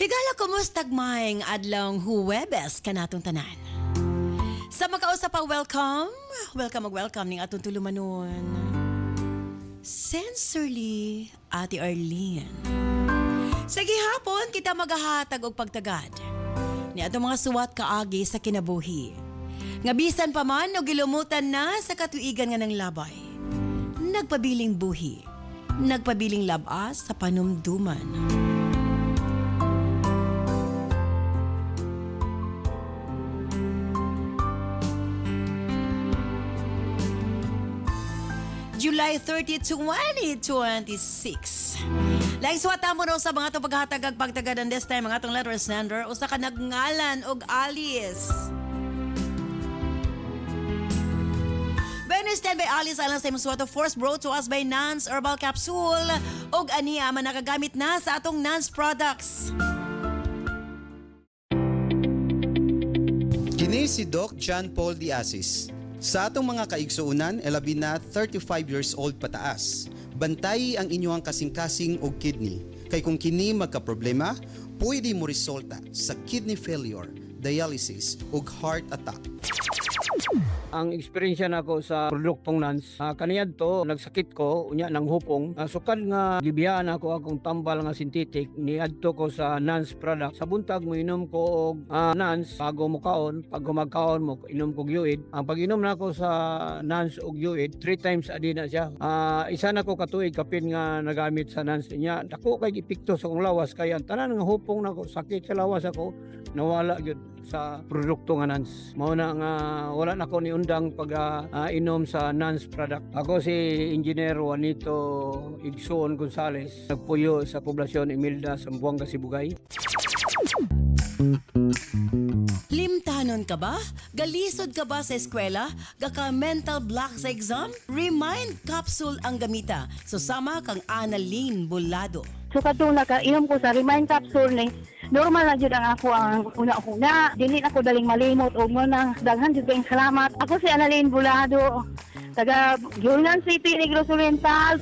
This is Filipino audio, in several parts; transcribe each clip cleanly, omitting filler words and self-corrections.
Tigala kumustag maing adlong Huwebes kanatong tanan. Sa makausap pa welcome ning atong tulumanon. Sincerely, Ate Arlene. Sa gihapon kita magahatag og pagtagad ni atong mga suwat kaagi sa kinabuhi. Nga bisan pa man o gilumutan na sa katuigan nga ng labay. Nagpabiling buhi, nagpabiling labas sa panumduman. July 30, 2026. Laing suwata mo raw sa mga itong paghatagag pagtagadan this time, mga itong letter sender, usa ka nagngalan og Alice. Better stand by Alice alang sa imong suwata force brought to us by Nans Herbal Capsule og aniya man nakagamit na sa atong Nans products. Kini si Doc John Paul Diasis. Sa atong mga kaigsuunan, elabi na 35 years old pataas. Bantayi ang inyong kasing-kasing og kidney. Kay kung kini magka-problema, pwede mo resulta sa kidney failure, dialysis ug heart attack. Ang eksperyensya nako sa produktong Nans, kaniyadto nagsakit ko unya nang hupong. Sukad nga gibiyaan ako akong tambal nga synthetic, niadto ko sa Nans product. Sa buntag mo inom ko og Nans bago mo kaon, pag gumagkaon mo inom ko yuid. Ang pag-inom nako sa Nans og yuid 3 times a day na siya. Isa na ko katuig kapin nga nagamit sa Nans niya. Dako kay epekto sa akong lawas kaya tanan nga hupong nako sakit sa lawas ako nawala gyud sa produkto nga Nans. Mao na nga wala na ko ni undang pag inom sa Nans product. Ako si Engineer Juanito Igsoon Gonzales, nagpuyo sa poblasyon Emilda, Zamboanga, Sibugay. Limtanon ka ba? Galisod ka ba sa eskwela? Gaka mental block sa exam? Remind capsule ang gamita. Susama kang Annalyn Bolado. So katong nakainom ko sa Remind Capsule ni normal na jud ang ako ang una-una. Dili ako daling malimot og mo nang daghan jud kayong salamat. Ako si Annalyn Bolado, taga Gilnan City, Negros Oriental.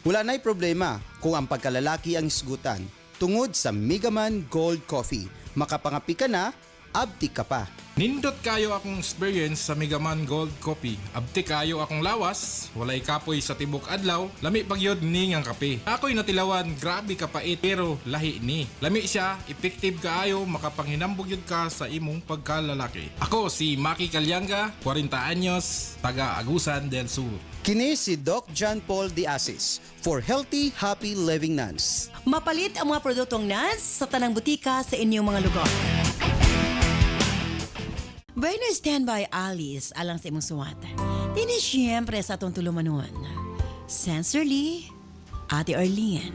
Wala na'y problema kung ang pagkalalaki ang isgutan. Tungod sa Megaman Gold Coffee, makapangapi ka na, abti ka pa. Nindot kayo akong experience sa Megaman Gold Coffee. Abti kayo akong lawas, walay kapoy sa tibok adlaw, lami pagyod ni ngang kape. Ako'y natilawan, grabe kapait pero lahi ni. Lami siya, effective kaayo, makapanghinambog yun ka sa imong pagkalalaki. Ako si Maki Calyanga, 40 anyos, taga Agusan del Sur. Kini si Doc John Paul Diasis for Healthy, Happy Living Nans. Mapalit ang mga produktong Nans sa tanang butika sa inyong mga lugar. Bueno, stand by Alice alang sa imong suwat. Dini siyempre sa atong tulumanon. Sincerely, Ate Arlene.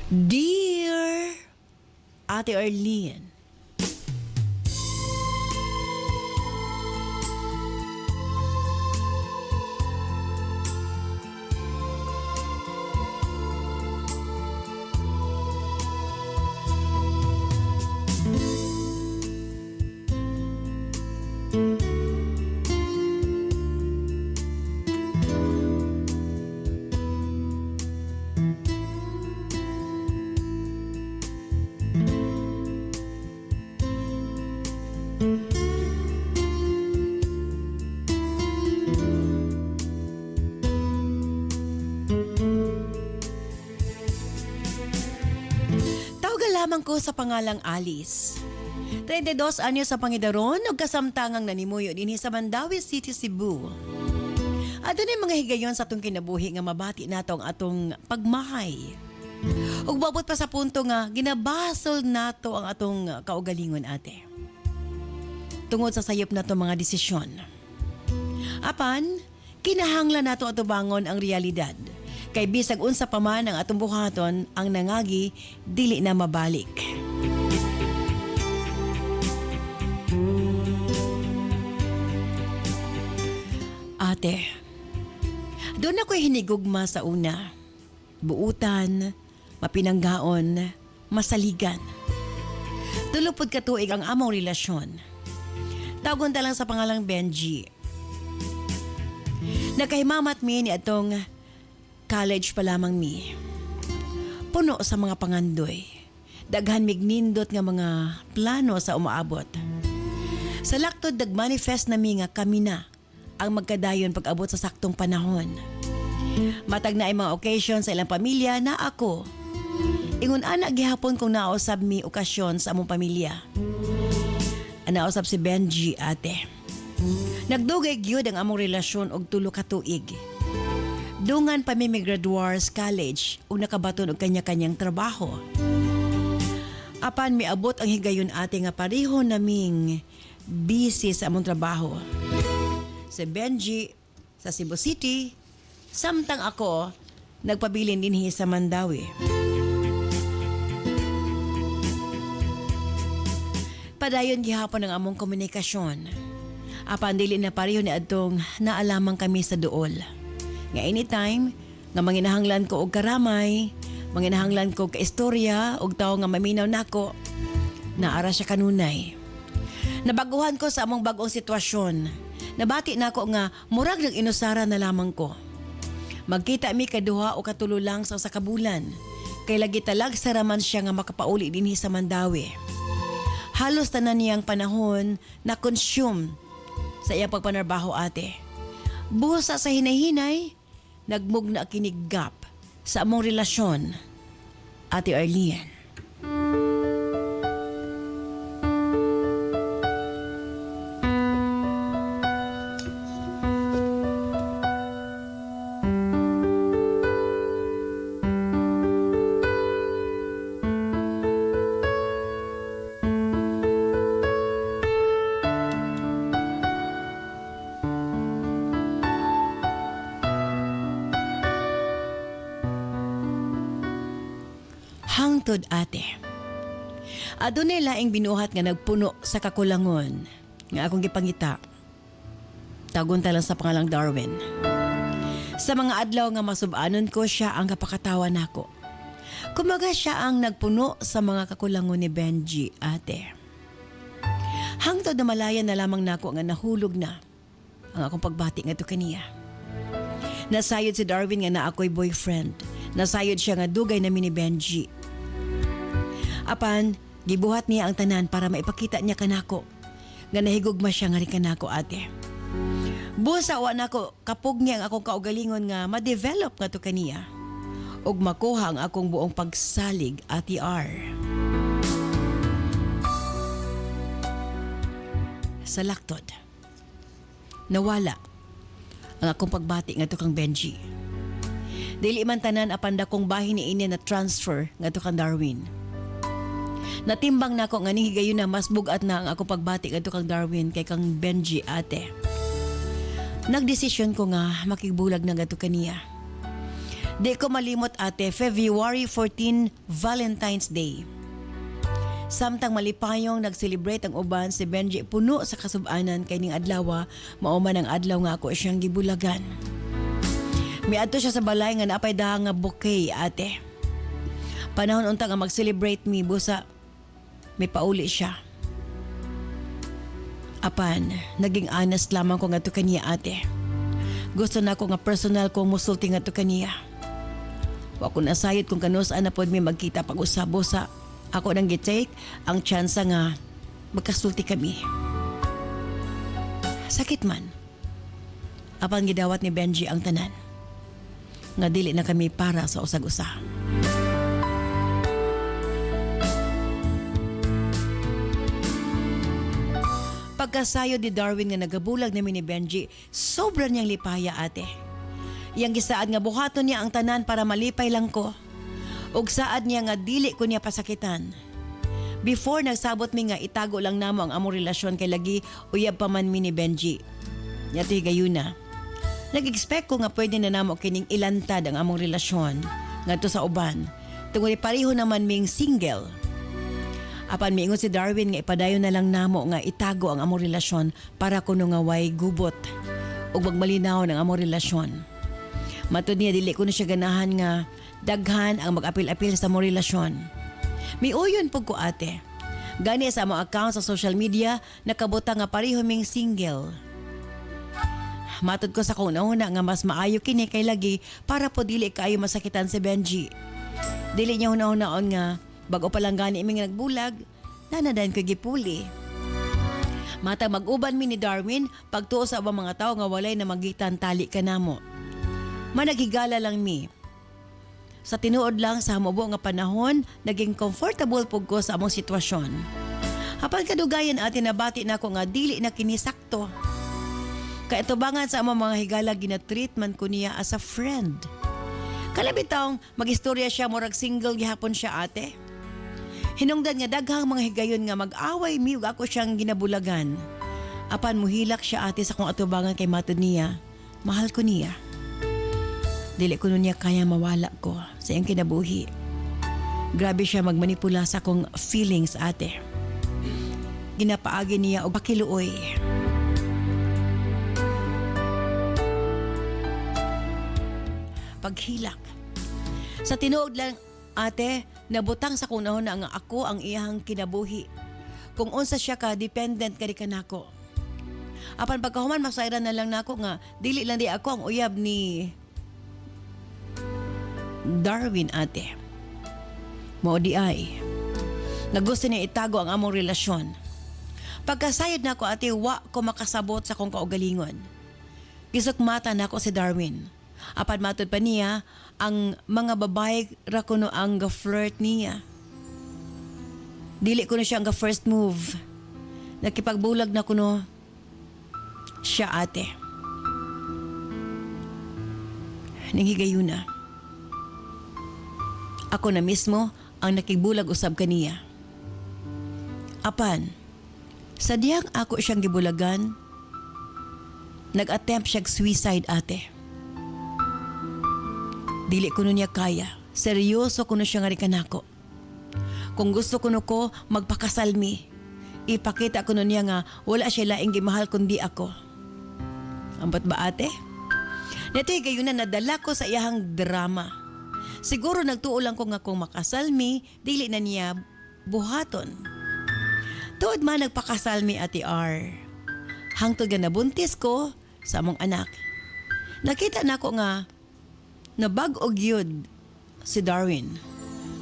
Dear Ate Arlene, lamang ko sa pangalang Alice. 32 anyo sa Pangidaron ug kasamtangang nanimuyo dinhi sa Mandawi City, Cebu. Adto ni mga higayon sa atong kinabuhi nga mabati nato ang atong pagmahay. Ug babot pa sa punto nga ginabasol nato ang atong kaugalingon ate. Tungod sa sayop nato mga desisyon. Apan, kinahanglan nato atubangon ang realidad. Kay bisag unsa pa man ang atong buhaton, ang nangagi dili na mabalik. Ate, Doon ako'y hinigugma sa una. Buutan, mapinanggaon, masaligan. Tulupod katuig ang among relasyon. Tawgon ta lang sa pangalang Benji. Nakahimamat mi ni atong college pa lamang mi. Puno sa mga pangandoy. Daghan mignindot nga mga plano sa umaabot. Sa laktod nagmanifest na mi nga kami na ang magkadayon pag-abot sa saktong panahon. Matag na ay mga occasion sa ilang pamilya na ako. Ingon ana gihapon kung naosab mi okasyon sa among pamilya. Naosab si Benji ate. Nagdugay gyud ang among relasyon og tulo ka tuig. Dungan pa mi graduar sa college ug nakabaton og kanya-kanyang trabaho. Apan miabot ang higayon ate nga pareho naming busy sa among trabaho. Si Benji sa Cebu City, samtang ako nagpabilin dinhi sa Mandawi. Padayon gihapon ang among komunikasyon. Apan dili na pareho ni adtong naalamang kami sa duol. Nga anytime nga manginahanglan ko og karamay, manginahanglan ko ka istorya og tawo nga maminaw nako, naara siya kanunay. Nabaguhan ko sa among bag-ong sitwasyon. Nabati nako nga murag nang inusara na lamang ko. Magkita mi kaduha o katulo lang sa kabulan. Kay lagi talag saraman siya nga makapauli dinhi sa Mandawi. Halos tanan niyang panahon na consume sa iyang pagpanarbaho ate. Busa sa hinay-hinay, nagmug na kinigap sa among relasyon, Ate Arlene. Hangtod ate. Adunay laing binuhat nga nagpuno sa kakulangon nga akong gipangita. Tagon ta lang sa pangalang Darwin. Sa mga adlaw nga masub-anon ko siya ang kapakatawan nako. Kumaga siya ang nagpuno sa mga kakulangon ni Benji ate. Hangtod na malaya na lamang nako nga nahulog na ang akong pagbati nga to kaniya. Nasayod si Darwin nga na ako'y boyfriend. Nasayod siya nga dugay namin ni Benji. Apan, gibuhat niya ang tanan para maipakita niya kanako nga nahigugma siya nga rin kanako ate. Busa wa nako kapug niya ang akong kaugalingon nga ma-develop nga to kaniya ug makuha ang akong buong pagsalig ate R. Sa laktod, nawala ang akong pagbati nga to kang Benji. Dili man tanan apan dakong bahin ni ini na transfer nga to kang Darwin. Natimbang nako nga ni higayon na mas bugat na ang akong pagbati ngadto kang Darwin kay kang Benji ate. Nagdesisyon ko nga makigbulag na ngadto kaniya. Di ko malimot ate, February 14 Valentine's Day. Samtang malipayong nag-celebrate ang uban si Benji puno sa kasub-anan kay ning adlaw mao man ang adlaw nga ako siyang gibulagan. Miadto siya sa balay nga naapay daha nga bouquet ate. Panahon unta nga mag-celebrate mi busa may pauli siya. Apan, naging honest lamang ko nga to kaniya ate. Gusto na ko nga personal kong musulti nga to kaniya. Wa ko nasayod kung kanus-an na pod mi magkita pag-usabo sa ako nang gitake ang tsansa nga magkasulti kami. Sakit man. Apan gidawat ni Benji ang tanan. Nga dili na kami para sa usag-usa. Pagkasayod ni Darwin nga nagabulag namin ni Benji, sobra niyang lipaya ate. Yang gisaad nga buhaton niya ang tanan para malipay lang ko. Ug saad niya nga dili ko niya pasakitan. Before nagsabot mi nga itago lang namo ang among relasyon kay lagi uyab pa man mi ni Benji. Yati gayuna. Nag-expect ko nga pwede na namo kining ilantad ang among relasyon ngadto sa uban. Tungod pareho naman ming single. Apan miingon si Darwin nga ipadayon na lang namo nga itago ang among relasyon para kuno nga way gubot ug magmalinaw ang among relasyon. Matod niya dili ko na siya ganahan nga daghan ang mag-apil-apil sa mo relasyon. Miuyon pug ko ate. Gani sa among account sa social media nakabutang nga pareho ming single. Matod ko sa kuna-una nga mas maayo kini kay lagi para po dili kaayo masakitan si Benji. Dili niya hunahon nga bago pa lang gani iming nagbulag, nanadan ko gipuli. Mata mag-uban mi ni Darwin pagtuo sa ubang mga tao nga walay na magitan tali kanamo. Managhigala lang mi. Sa tinuod lang sa hamubo nga panahon, naging comfortable pug ko sa among sitwasyon. Apan kadugayan atin nabati nako nga dili na kini sakto. Kaitubangan sa among mga higala gina-treatment ko niya as a friend. Kalabitang magistorya siya murag single gihapon siya ate. Hinungdan nga daghang mga higayon nga mag-away mi ug ako siyang ginabulagan. Apan muhilak siya ate sa kong atubangan kay matod niya. Mahal ko niya. Dili ko nun niya kaya mawala ko sa iyang kinabuhi. Grabe siya magmanipula sa akong feelings ate. Ginapaagi niya og pakiluoy. Paghilak. Sa tinuod lang ate, nabutang sa kunahon na nga ako ang iyang kinabuhi. Kung unsa siya ka, dependent kari kanako. Apan pagkahuman masayran na lang nako nga dili lang di ako ang uyab ni Darwin ate. Mao di ay. Nagusto niya itago ang among relasyon. Pagkasayod nako ate, wa ko makasabot sa kong kaugalingon. Gisukmata nako si Darwin. Apan matod pa niya, ang mga babae ra kuno ang ga-flirt niya. Dili kuno siya ang ga-first move. Nakipagbulag na kuno siya ate. Nanghigayuna. Ako na mismo ang nakigbulag usab kaniya. Apan, sadyang ako siyang gibulagan, nag-attempt siyang suicide ate. Dili ko niya kaya. Seryoso ko siya nga rin kanako. Kung gusto ko magpakasal mi, ipakita ko niya nga wala siya laing gimahal kundi ako. Ambat ba ate? Neto'y gayon na nadala ko sa iyahang drama. Siguro nagtuo lang ko nga kung makasal mi, dili na niya buhaton. Tuod man nagpakasal mi ate R. Hangtod nga nabuntis ko sa among anak. Nakita na ko nga nabag-og yun si Darwin.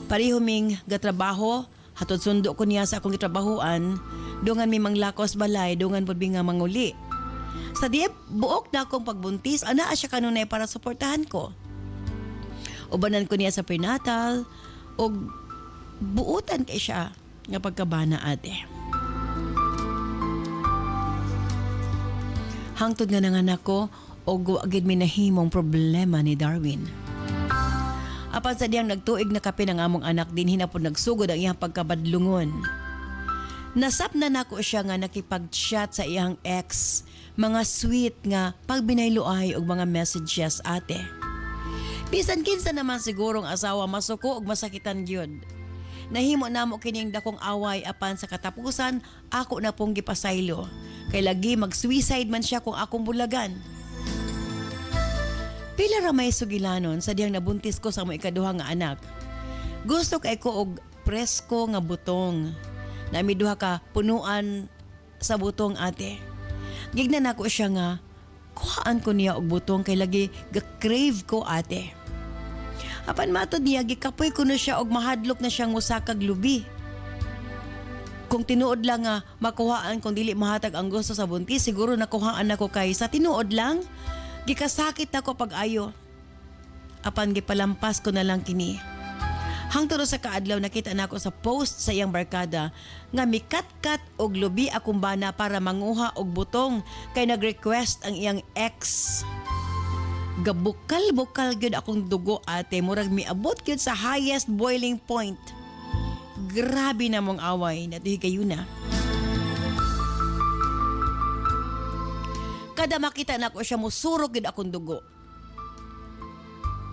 Pareho ming gatrabaho, hatod sundo ko niya sa akong gitrabahoan, dungan mi manglakos balay, dungan pud nga manguli. Sa diep, buok na akong pagbuntis, anaa siya kanunay para suportahan ko. Ubanan ko niya sa prenatal, o buutan kay siya nga pagkabana ate. Hangtod nga nanganak ko, o guwagid mi nahimong problema ni Darwin. Apan sa diyang nagtuig na kape ng among anak din hinapon nagsugod ang iyang pagkabadlungon. Nasapna nako siya nga nakipag-chat sa iyang ex, mga sweet nga pagbinayloay og mga messages ate. Bisan kinsa naman sigurong asawa masuko og masakitan gyud. Nahimo namo kining dakong away apan sa katapusan ako na pong gipasaylo. Kay lagi mag-suicide man siya kung akong bulagan. Pila ra may sugilanon sa diyang nabuntis ko sa among ikaduha nga anak. Gusto kay ko og presko nga butong. Nami duha ka punuan sa butong ate. Gignan nako siya nga kuhaan ko niya og butong kay lagi ga-crave ko ate. Apan matod niya gikapoy ko na siya og mahadlok na siyang musakag lubi. Kung tinuod lang nga makuhaan kung dili mahatag ang gusto sa buntis, siguro nakuhaan ako kay sa tinuod lang. Gikasakit ako pag-ayo. Apan gipalampas ko na lang kini. Hangtod sa kaadlaw nakita nako sa post sa iyang barkada nga mikat-kat og lubi akong bana para manguha og butong kay nag-request ang iyang ex. Gabukal-bukal gyud akong dugo ate, murag miabot gyud sa highest boiling point. Grabe na mong away na higayuna. Kada makita na ko siya musurog gid akong dugo.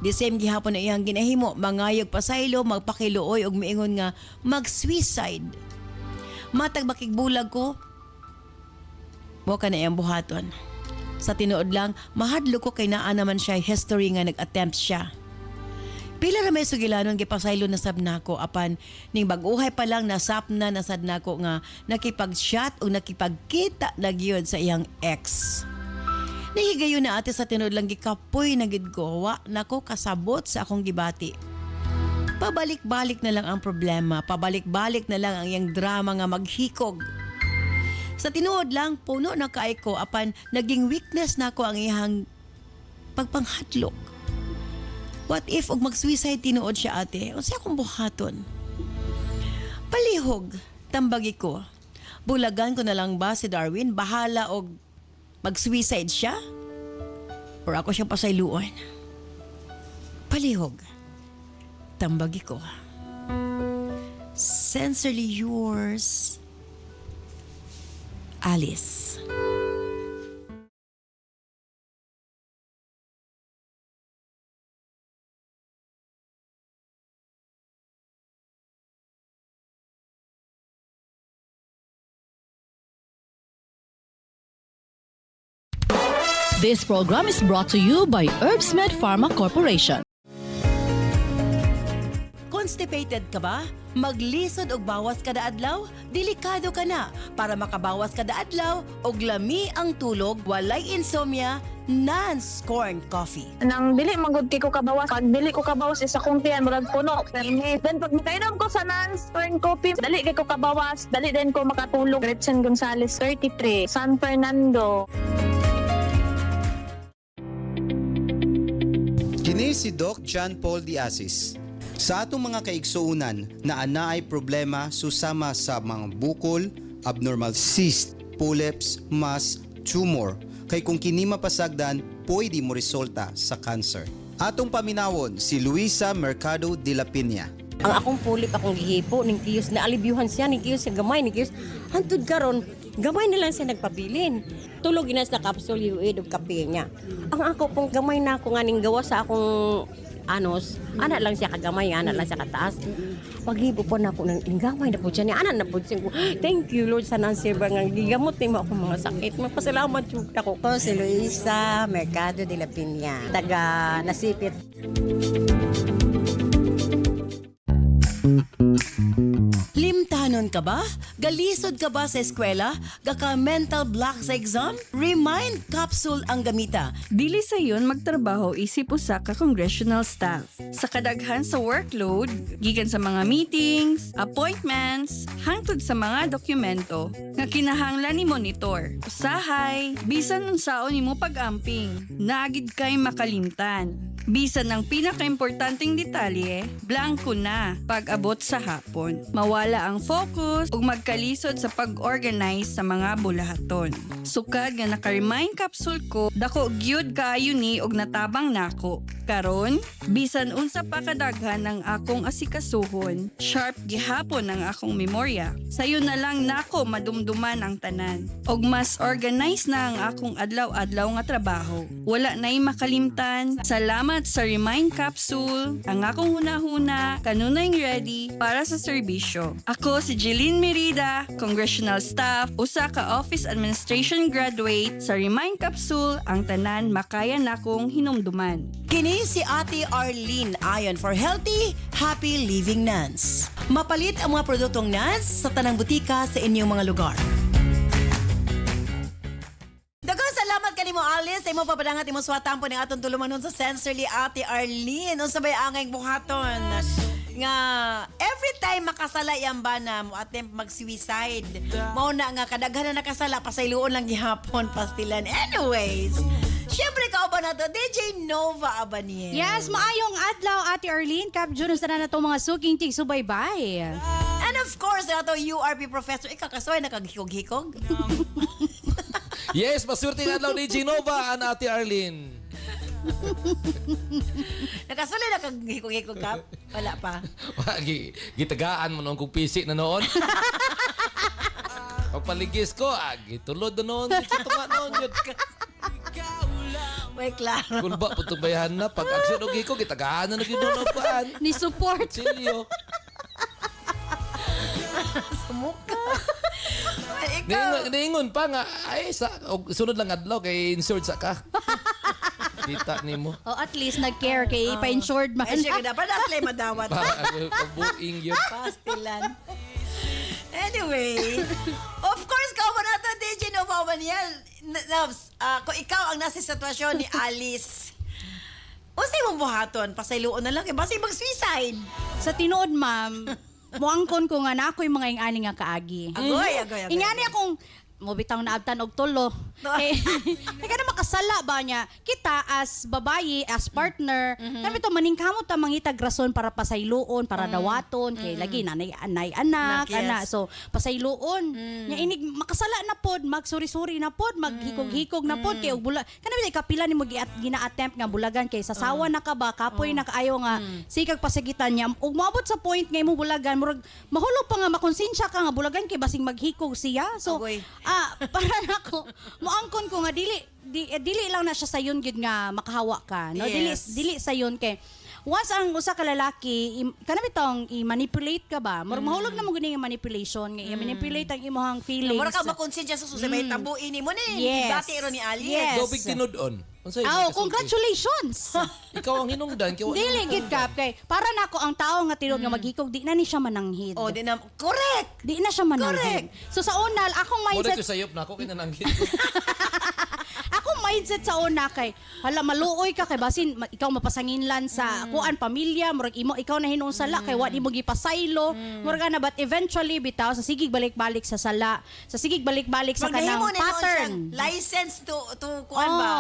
The same gihapon na iyang ginahimo, mangayog pasaylo, magpakiluoy og miingon nga mag-suicide. Matag makigbulag ko, mo ka na iyang buhaton. Sa tinuod lang, mahadlo ko kay naa naman siya history nga nag-attempt siya. Pila ra may sugilanon gipasaylo na sab nako apan ning bag-uhay pa lang nasapna na sad nako nga nakipag-shot o nakipagkita na gyud sa iyang ex. Nahigayon na ate sa tinuod lang gikapoy na gid ko wa nako kasabot sa akong gibati. Pabalik-balik na lang ang problema, pabalik-balik na lang ang iyang drama nga maghikog. Sa tinuod lang puno na kaay ko apan naging weakness nako ang iyang pagpanghadlok. What if og mag-suicide tinuod siya ate? Unsa akong buhaton? Palihog, tambagi ko. Bulagan ko na lang ba si Darwin? Bahala og mag-suicide siya? Or ako siyang pasayluon? Palihog, tambagi ko. Sincerely yours, Alice. This program is brought to you by Herbsmed Pharma Corporation. Constipated ka ba? Maglisod og bawas kada adlaw? Delikado ka na. Para makabawas kada adlaw og lami ang tulog, walay insomnia, Nance Corn Coffee. Nang dili magud kay ko kabawas, pag dili ko kabawas isa kong tiyan murag puno permit. Then pag makainom ko sa Nance Corn Coffee, dali kay ko kabawas, dali din ko makatulog. Gretchen Gonzalez 33, San Fernando. Kini si Doc John Paul Diasis. Sa atong mga kaigsuunan na anaay problema susama sa mga bukol, abnormal cyst, polyps, mass, tumor, kay kung kini mapasagdan, pwede mo resulta sa cancer. Atong paminawon si Luisa Mercado de la Piña. Ang akong pulip, akong gihipo, ning kiyos na alibyuhan siya, ning kiyos sa gamay, ning kiyos. Hantud karon, gamay na lang siya nagpabilin. Tulog inas na capsule yuid og kape niya. Ang ako pong gamay na ako nga ning gawa sa akong anos, ana lang siya kagamay, ana lang siya kataas. Paghibo po na ako ng gamay na po siya niya, ana na po siya ko. Thank you Lord sa nansirba nga gigamot ni mo akong mga sakit. Magpasalamat yung ako. Ako si Luisa Mercado de la Piña, taga Nasipit. Limtanon ka ba? Galisod ka ba sa eskwela? Gaka mental block sa exam? Remind capsule ang gamita. Dili sa yon magtrabaho isip usa ka congressional staff. Sa kadaghan sa workload, gikan sa mga meetings, appointments, hangtod sa mga dokumento nga kinahanglan ni monitor. Usahay, bisan unsaon nimo pag-amping, naagid kay makalimtan. Bisan ang pinakaimportanteng detalye, blanco na pag-abot sa hapon. Mawala ang focus ug magkalisod sa pag-organize sa mga bulahaton. Sukad nga naka-remind capsule ko, dako gyud kaayo ni og natabang nako. Karon, bisan unsa pa kadaghan ang akong asikasuhon, sharp gihapon ang akong memorya. Sayo na lang nako madumduman ang tanan. Og mas organized na ang akong adlaw-adlaw nga trabaho. Wala na'y makalimtan. Salamat sa Remind Capsule. Ang akong hunahuna, kanunay ready para sa serbisyo. Ako si Jeline Merida, Congressional Staff, usa ka Office Administration Graduate sa Remind Capsule, ang tanan makaya nakong hinumduman. Kini si Ate Arlene ayon for healthy, happy living Nance. Mapalit ang mga produktong Nance sa tanang butika sa inyong mga lugar. Daghang salamat kanimo Alice sa imo papadangat imo suwatan po ning atong tulumanon sa Sensorly Ate Arlene. Unsa bay angay buhaton? Nga every time makasala yan ba na mo attempt mag-suicide, mao na nga kadaghan na nakasala pasayloon lang gihapon pastilan. Anyways, syempre ka ba na to? DJ Nova Abaniel. Yes, maayong adlaw Ate Arlene. Kapjun sa na to mga suking tig subaybay. And of course, ato URP professor, ikakasway nakaghikog-hikog. Yes, masurting adlaw ni Genova and Ate Arlene. Nakasuli nakaghikog-hikog ka? Wala pa. Gitagaan mo noon kung pisik na noon. Pagpaligis ko, gitulod na noon. Sa tunga noon yun. May klaro. Kung ba, putubayan na. Pag aksyon o giko, gitagaan na nagidunopaan. Ni support. Silyo. Sumuka. Niingon pa nga, ay, sunod lang adlaw kay insured sa ka. Kita nimo. Oh, at least nag-care kay pa-insured man. Ay, siya dapat na sila madawat. Pabuing yun. Pastilan. Anyway, of course, kawa na ito, DJ Nova Maniel. Nabs, kung ikaw ang nasa sitwasyon ni Alice, unsay mong buhaton? Pasayloon na lang, basta mag-suicide. Sa tinuod, ma'am, muangkon ko nga na ako'y mga ingani nga kaagi. Agoy. Ingani akong mubitang naabtan og tulo. Eh, kada makasala ba niya? Kita as babayi, as partner, kami to maningkamot ta mangitag rason para pasayloon, para dawaton, kay lagi nanay anak, Yes. ana. So, pasayloon. Nya inig makasala na pod, magsuri-suri na pod, maghikog-hikog na pod kay og bula. Kana kapila nimo gina-attempt nga bulagan kay sasawa na ka ba, kapoy na kaayo nga sikag pasagitan niya. Ug moabot sa point nga imo bulagan, murag mahulog pa nga makonsensya ka nga bulagan kay basing maghikog siya. So, Agoy. para nako moangkon ko nga dili lang na siya sayon gyud nga makahawa ka, no? Yes. Dili sayon kay once ang usa ka lalaki kanami tong i-manipulate ka ba, mahulog na mo gani nga manipulation nga i-manipulate ang imong feelings. Mura ka makonsensya sa susay, tabuin mo ni. Yes. Dati ro ni Alice. Yes. Dobig tinudon. Unsay Oh, kasulti? congratulations. Ikaw ang hinungdan kay Dili gid kap kay para nako ang tao nga tinud nga maghikog di na ni siya mananghid. Oh, di na, correct. Di na siya mananghid. So sa unal akong Mo mindset ko sayop na ako kinananggit. akong mindset sa una kay hala maluoy ka kay basin ikaw mapasanginlan sa kuan pamilya murag imo ikaw na hinung sala kay wa di mo gipasaylo murag na but eventually bitaw sa sigig balik-balik sa sala sa sigig balik-balik sa Pag nahimo kanang na noon pattern. siyang license to kuan ba?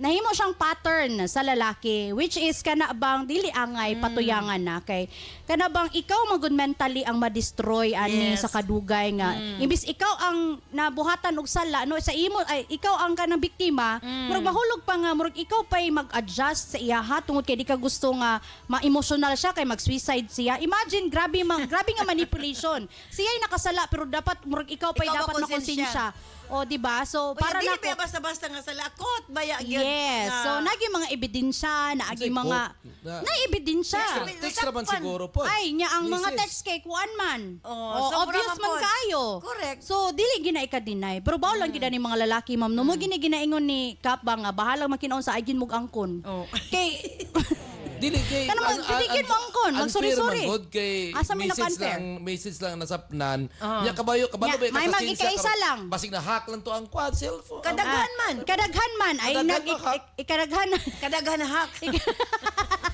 Nahimo siyang pattern sa lalaki which is kana bang dili angay patuyangan na kay kana bang ikaw magud mentally ang ma-destroy ani Yes. sa kadugay nga imbis ikaw ang nabuhatan og sala no sa imo ay ikaw ang kanang biktima murag mahulog pa nga murag ikaw pay mag-adjust sa iyaha tungod kay di ka gusto nga ma-emotional siya kay mag-suicide siya. Imagine grabe nga manipulation. Siya'y nakasala pero dapat murag ikaw pay Ikaw dapat makonsensya. makonsensya. O di ba? So para Para na dili pa basta-basta nga sa lakot baya gyud. Yes. So, nagi mga ebidensya, naagi Unsay mga... quote? Na- Na ebidensya. Text naman siguro po. Ay, nya ang mga Mrs. text kay kuan man. Oh, so obvious mura man man po. kayo. Correct. So, dili gina ika-deny. Pero bawal lang gina ni mga lalaki, ma'am. No mo ginaingon ni Kap ba nga, bahalang makinaon sa agin mong angkon. Oh. Kay... Dili kay Kano mo, titigin mo angkon, magsuri-suri. Good kay Asa may naka-unfair? message lang nasapnan. Nya kabalo Nya, ba may mag-ikaisa lang. Basig na hack lang to ang quad cellphone. Kadaghan man. Kadaghan man. Ay, Kadaghan mo, ha? ikadaghan. Kadaghan hak.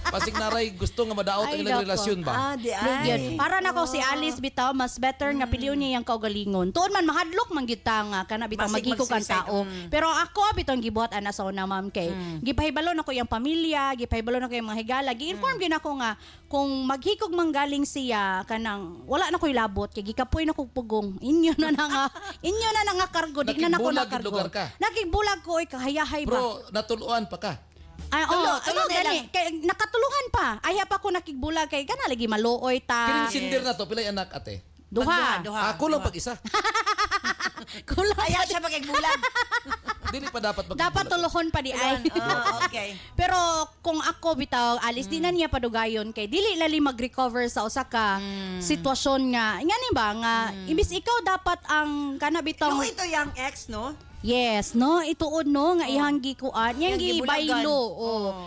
Basig na ray gusto nga madaot ang Ay, ilang dako. relasyon ba? Di Yun. Para na ko si Alice bitaw mas better nga piliyon niya yung kaugalingon. Tuon man mahadlok man gyud ta nga kana bitaw Basig magikog ang mag-suicide, tao. Pero ako bitaw gibuhat ana sa una ma'am kay gipahibalo na ko yung pamilya, gipahibalo na ko yung mga higala. Gi-inform gyud ako nga kung maghikog manggaling siya kanang wala na ko'y labot kay gikapoy na kog pugong. Inyo na nga kargo di na nako Nakigbulag na kargo. lugar ka? Nakigbulag ko oy kahayahay ba. Bro, natuluan pa ka. Ay, tulo na gani. lang. Kay, nakatuluhan pa. Aya pa ko nakigbulag kay kana lagi maluoy ta. Kining sindir na to pilay anak ate. Duha. Ako lang pag-isa. Kulang. Aya siya pagigbulag. Dili pa dapat Dapat tulohon pa di ay. Okay. Pero kung ako bitaw, Alice, di na niya padugayon kay dili lali mag-recover sa usa ka sitwasyon nga. Ngani ba nga imbis ikaw dapat ang kana bitaw. Yung ito yung ex, no? Yes, no, ituod no nga ihanggi kuan, yang Yang gibulagan. gibaylo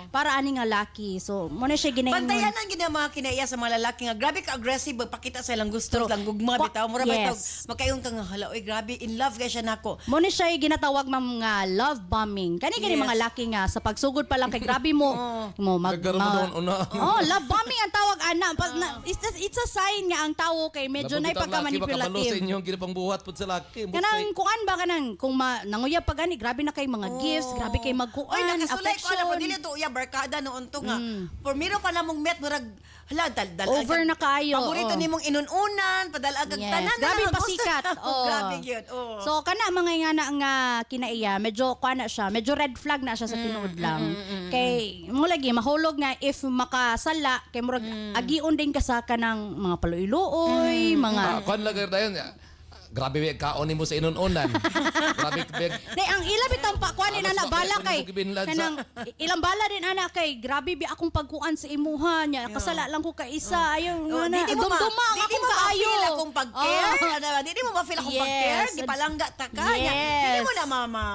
para ani nga laki. So mo na siya ginaingon. Bantayan ang ginama kinaiya sa mga lalaki nga grabe ka aggressive pakita sa ilang gusto lang gugma bitaw mura ba Yes. magkayong kang hala oy grabe in love kay siya nako. Mo ni siya ginatawag ma'am nga love bombing. Kani Yes. mga laki nga sa pagsugod pa lang kay grabe mo mo Nagkaroon mo doon una. Oh, love bombing ang tawag ana. It's a sign nga ang tawo kay medyo nay pagka Makabalo sa manipulative. inyong ginapang buhat pud sa laki. Kanang kuan ba kanang kung nanguyab pa gani grabe na kay mga gifts, grabe kay Oy, magkuan, nakasulay ko alam mo affection. dili to uya barkada noon to nga. For miro pa namong met murag hala dal Over na kayo, Paborito oo. nimong inununan, padalaag Yes. tanan na Grabe lang ang pasikat. gusto. Oh. Grabe gyud. Oh. So kana mga nga kinaiya, medyo kuan na siya, medyo red flag na siya sa tinuod lang. Kay mo lagi mahulog nga if makasala kay murag agion din ka sa kanang mga paluiluoy, mga Kwan lang dayon. grabe may kaon mo sa inununan. Grabe big. Nay, ang ilang bitang pakuan ni Alas, anak bala bakit kay mo gibinlad sa- kanang ilang bala din anak kay grabe bi akong pagkuan sa imuha niya. Kasala lang ko ka isa. Ayaw nga na. Dumduma ang akong kaayo. ma-feel akong pag-care. Di mo ma-feel akong Yes. pag-care. Gipalangga ta ka. Yes. Di mo na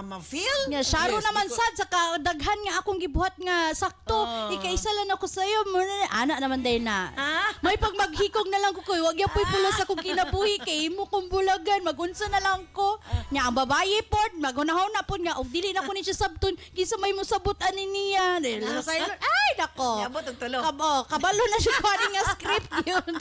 ma-feel. Nga syaro Yes, naman because- sad sa kadaghan nga akong gibuhat nga sakto. Ikaisa lang ako sayo. Ana naman day na. May pag maghikog na lang ko koy. Wag yapoy pulos akong kinabuhi kay imo kong bulagan. Magunsa na lang ko. Nya ang babae pod magunahon na pod nga og dili na ko ni siya sabton. Kinsa may mosabutan ni niya. Ay nako. Yabot og tulo. Kabalo na siya pari nga script yun.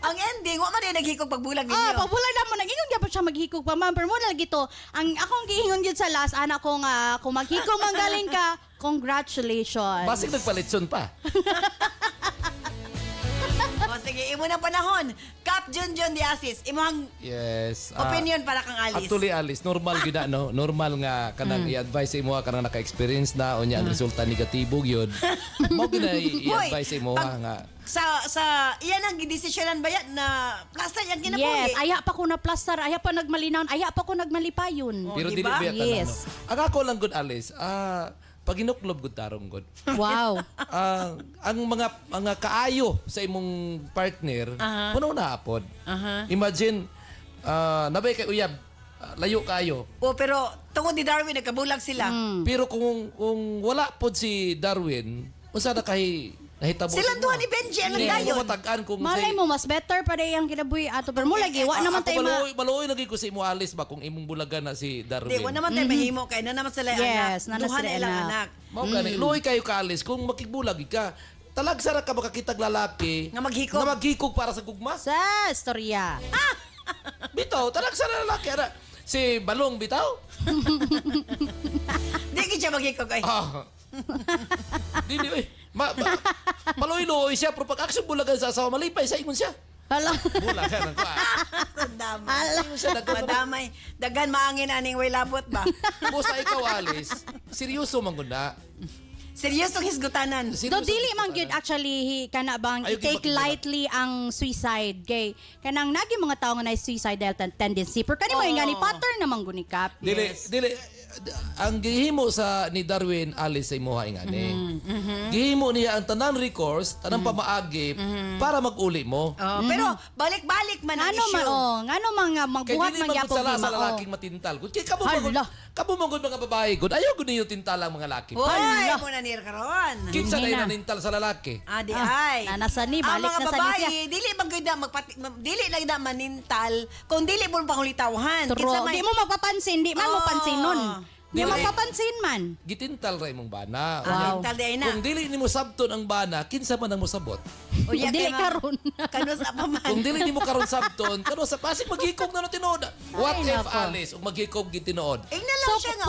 Ang ending, wa man din naghikog pagbulag ninyo. Pagbulag na mo, nag-ingon gyapon siya maghikog pa, ma'am. Pero mo na gito, ang akong giingon gyud sa last, anak ko nga, kung maghikog man galing ka, congratulations. Basig nagpalitson pa. O sige, imo na panahon. Kap Junjun Diasis, imong Yes. opinion para kang Alice. Actually, Alice, normal gid na, no? Normal nga kanang i-advise sa imo kanang naka-experience na o nya ang resulta negatibo gyud. Mo gina i-advise sa imo nga sa iyan ang gidesisyonan ba yan na plaster yung kinabuhi? Yes, aya pa ko na plaster, aya pa nagmalinaw, aya pa ko nagmalipayon. pero diba? dili ba Yes. no? Ang ako lang good, Alice. Pag inuklob gud tarong gud. Wow. Ang mga kaayo sa imong partner, puno na apod. Imagine nabay kay uyab, layo kayo. Pero tungod ni Darwin, nagkabulag sila. Pero kung wala pod si Darwin, unsa na kay nahitabo. Silang duha ni Benji, ang dayon. dayon. Matagaan kung Malay mo, mas better pa rin ang kinabuhi ato. Pero mo lagi, wa naman tayo maluoy lagi ko sa imo Alice ba kung imong bulagan na si Darwin. Di, wa naman tayo mahimo kay na naman sila Yes, anak. na Duha sila na ilang anak. anak. Mao gani, luoy kayo ka Alice kung makigbulag ka. Talagsara ka makakitag lalaki Nga maghikog. na maghikog para sa gugma. Sa storya. Bitaw, talagsara lalaki. Si Balong bitaw. Di ka siya maghikog ay. Dili oy. Paluoy-luoy siya pero pag action bulagan sa asawa malipay sa ingon siya. Hala. Bulagan ang kuha. Madamay. Dagan maangin aning way labot ba? Busa ikaw Alice, seryoso man gud na. Seryosong hisgutanan. Do dili man gyud actually kana bang Ayaw i-take gibag-ibag. lightly ang suicide kay kanang nagi mga tawo nga na suicidal tendency pero kani mo nga ni pattern naman guni kap. Dili ang gihimo sa ni Darwin Alice sa imuha ingani. Gihimo niya ang tanan recourse, tanang pamaagi para mag-uli mo. Pero balik-balik man ang Ngano issue. man ngano man nga Kay magbuhat dili man man gyapon gud sala sa di lalaking matintal. Kay kamo Hala. mangod mga babae gud. Ayaw gud niyo tintal ang mga lalaki. Hoy, mo na nir karon. Kinsa Hindi na na. nanintal sa lalaki? Adi ay. Nasa ni Ang balik mga na sa babae, niya. dili man gyud dili lang da manintal kung dili mo pangulitawhan. True. Di mo mapapansin, di man mo pansinon. Di mo Dili. mapapansin man. Gitintal ra imong bana. Wow. Tal di ay na. Kung dili nimo sabton ang bana, kinsa man ang mosabot? Unya Dili kay karon. Kanus apa man. Kung dili nimo karon sabton, kano sa pasig maghikog na no tinuod. What Ay, if nako. Alice ug maghikog gid tinuod? Ingna lang So siya nga.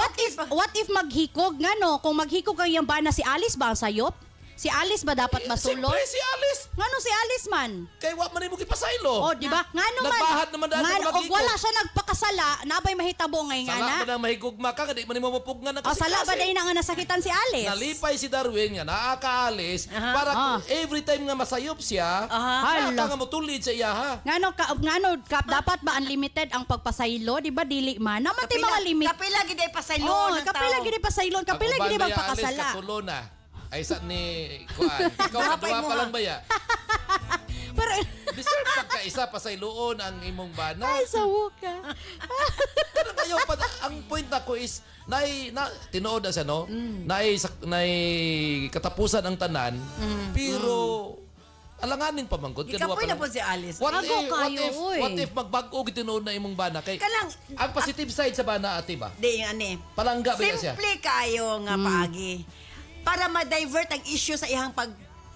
what if maghikog ngano kung maghikog ang iyang bana si Alice ba ang sayop? Si Alice ba dapat masulod? Siyempre si Alice. Ngano si Alice man? Kay wa man imo gipasaylo. Oh, di ba? Ngano man? Nagbahat naman dahil Ngano sa og maghikog. wala siya nagpakasala, nabay mahitabo ngay nga Sala na. man ang mahigugma ka, di man imo mapugnan ng O sala ba dahil na nga nasakitan si Alice? Nalipay si Darwin nga naaka-Alice para every time nga masayop siya, Hala. ka nga motulid sa iya ha. Ngano dapat ba unlimited ang pagpasaylo? Di ba dili man? Naman tay mga limit. Kapila gid ay pasaylon Oh, ng kapila tao. gid pasaylon, kapila Ang gid uban baya, magpakasala. Alice katulo na. Ay sa ni kuan. Ikaw Duha pa kadua imo, pa ha? lang baya. Pero Deserve pagka isa pasayloon ang imong bana. ay sawo ka. Pero kayo pa ang point nako is na tinuod na siya no. Nay katapusan ang tanan. Pero alanganin pa manggod Ikapoy na po si Alice. Ako kayo, uy. what if magbag-o gitinuod na imong bana kay Kalang ang positive side sa bana ate ba? di yung ani. Palangga ba siya? Simple kayo nga paagi. Para ma-divert ang issue sa ihang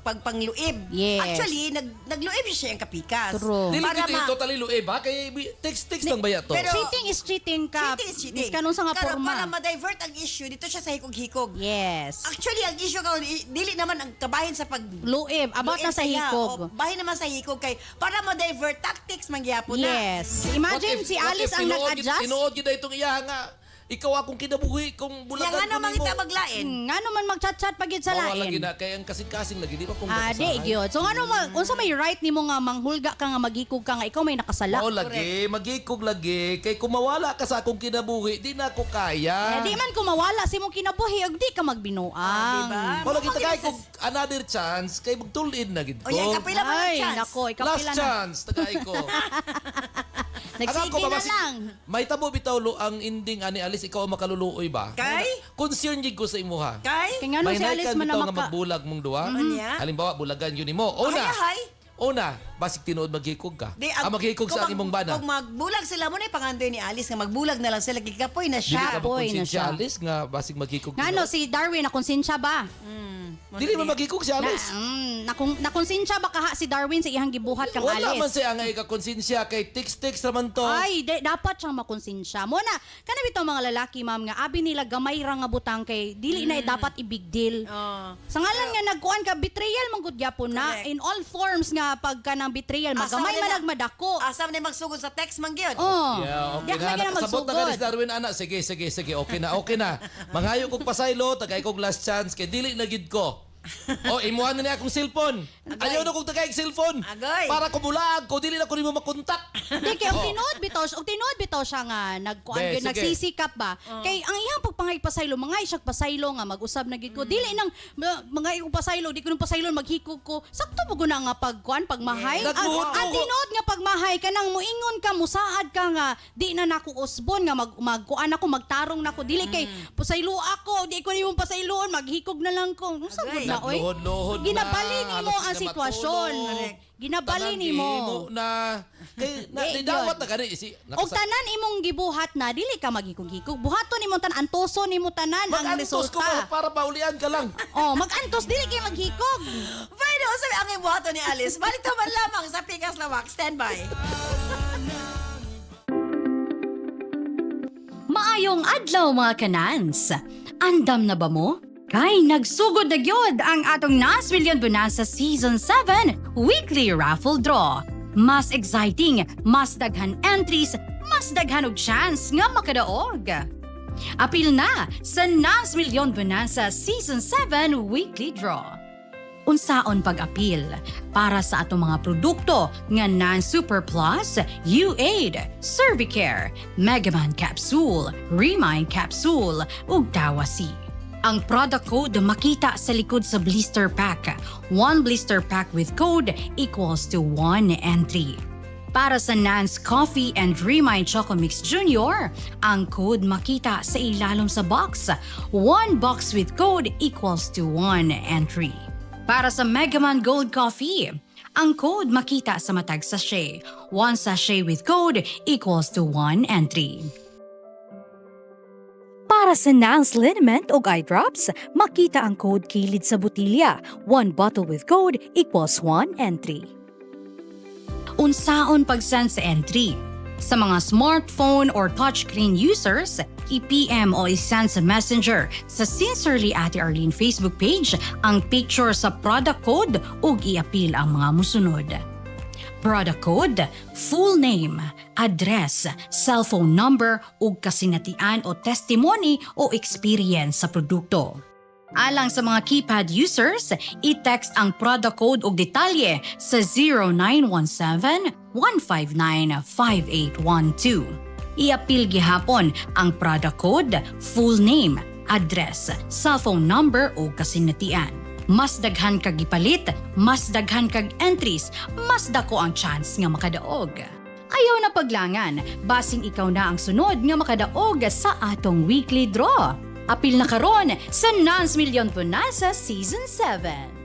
pagpangluib. Yes. Actually, nagluib siya ang kapikas. True. Dili Para gito totally luib ha kay text lang ba yato? Pero- Cheating is cheating ka. Cheating is cheating. Kanong sa nga Para porma. ma-divert ang issue, dito siya sa hikog-hikog. Yes. Actually, ang issue ka, dili naman ang kabahin sa pag... Luib, about na sa hikog. Bahin naman sa hikog kay para ma-divert tactics mangyapon na. Yes. Imagine si Alice ang nag-adjust. Tinuod gid itong iya nga ikaw akong kinabuhi kung bulagan Yang ano ko mangita nimo. maglain. Nga naman mag-chat-chat pagid sa Mawala lain. gina kay ang kasing-kasing lagi di pa kung Di gyud. So ano unsa may right nimo nga manghulga ka nga maghikog ka nga ikaw may nakasala? Mao lagi, magikog lagi kay kung mawala ka sa akong kinabuhi, di na ako kaya. Di man ko mawala si mong kinabuhi ug di ka magbinuang. Diba? Mao lagi tagay kog another chance kay magtulid na gid ko. O yan, kapila man ang Ay, chance. nako, Last ikapila na. chance tagay ko. Nagsige na lang. May tabo bitaw ang ending ani alis ikaw ang makaluluoy ba? Kay? Concern jig ko sa imuha. Kay? Kaya nga no si May Alice naikan man bitaw na nga magbulag mong duwa. Anya? Halimbawa bulagan yun nimo. Una. Ay. Una, basig tinuod maghikog ka. Di, maghikog sa imong bana. Kung magbulag sila mo na ipangandoy ni Alice nga magbulag na lang sila kikapoy na Dili siya. ka Boy na makonsensya siya. Alice nga basig maghikog. Nga no si Darwin na konsensya ba? Dili man maghikog si Alice. Nakonsensya ba kaha si Darwin sa ihang gibuhat kang Wala man Alice? siya nga ikakonsensya kay text naman to. Ay, dapat siyang makonsensya. Muna, kana bitaw mga lalaki, ma'am, nga abi nila gamay ra nga butang kay dili na dapat i-big deal. Sa ngalan nga nagkuan ka betrayal man gud gyapon na Correct. in all forms nga pagka ng betrayal magamay man nagmadako. Asam na magsugod sa text man gyud. Oh. Yeah, okay Yak na. na gyud Nakasabot na ka magsugod. ni Darwin, anak. Sige. Okay na. Manghayo kog pasaylo, tagay kog last chance, kay dili na gid ko. Imuhan na niya akong cellphone. Ayaw na kong tagay cellphone. Agay. Para kumulag ko, dili na ko nimo makontak. Di kay og tinuod bitaw siya nga nagkuan Be, gyud sige. nagsisikap ba. Kay ang iyang pagpangay pasaylo mangay siya pasaylo nga mag-usab na gid ko. Dili nang mga iyong pasaylo, di ko nang pasaylo maghikog ko. Sakto mo guna nga pagkuan pagmahay. Ang tinuod nga pagmahay kanang moingon ka musaad ka nga di na nako usbon nga magkuan ako magtarong nako dili kay pasaylo ako, di ko nimo pasayloon maghikog na lang ko. Unsa gud na oy? Lohod-lohod na. Ginabali nimo Halos ang di na sitwasyon. matulog. Ginabali Tanan nimo. na. Kay Di, dawat yun. na gani si Og tanan imong gibuhat na dili ka maghikog-hikog. Buhaton imong tanan antoso nimo tanan ang mag-antos ko resulta. para paulian ka lang. Mag-antos dili kay maghikog. Pwede ko sabi ang ibuhato ni Alice. Balik man lamang sa Pikas Lawak. Stand by. Maayong adlaw mga kanans. Andam na ba mo? Kay nagsugod na gyud ang atong Nas Million Bonanza Season 7 Weekly Raffle Draw. Mas exciting, mas daghan entries, mas daghan og chance nga makadaog. Apil na sa Nas Million Bonanza Season 7 Weekly Draw. Unsaon pag-apil para sa atong mga produkto nga Nan Super Plus, U8, Cervicare, Megaman Capsule, Remind Capsule ug Dawasi. Ang product code makita sa likod sa blister pack. 1 blister pack with code equals to 1 entry. Para sa Nans Coffee and Remind Choco Mix Junior, ang code makita sa ilalom sa box. 1 box with code equals to 1 entry. Para sa Megaman Gold Coffee, ang code makita sa matag sachet. 1 sachet with code equals to 1 entry. Para sa Nans Liniment o Eye Drops, makita ang code kilid sa botilya. 1 bottle with code equals 1 entry. Unsaon pag-send sa entry? Sa mga smartphone or touchscreen users, i-PM o i-send sa Messenger sa Sincerely Ate Arlene Facebook page ang picture sa product code ug i-apil ang mga musunod. Product code, full name, address, cellphone number ug kasinatian o testimony o experience sa produkto. Alang sa mga keypad users, i-text ang product code ug detalye sa 0917-159-5812. I-apil gihapon ang product code, full name, address, cellphone number ug kasinatian. Mas daghan kag gipalit, mas daghan kag entries, mas dako ang chance nga makadaog. Ayaw na paglangan, basing ikaw na ang sunod nga makadaog sa atong weekly draw. Apil na karon sa Nans Million Bonanza Season 7.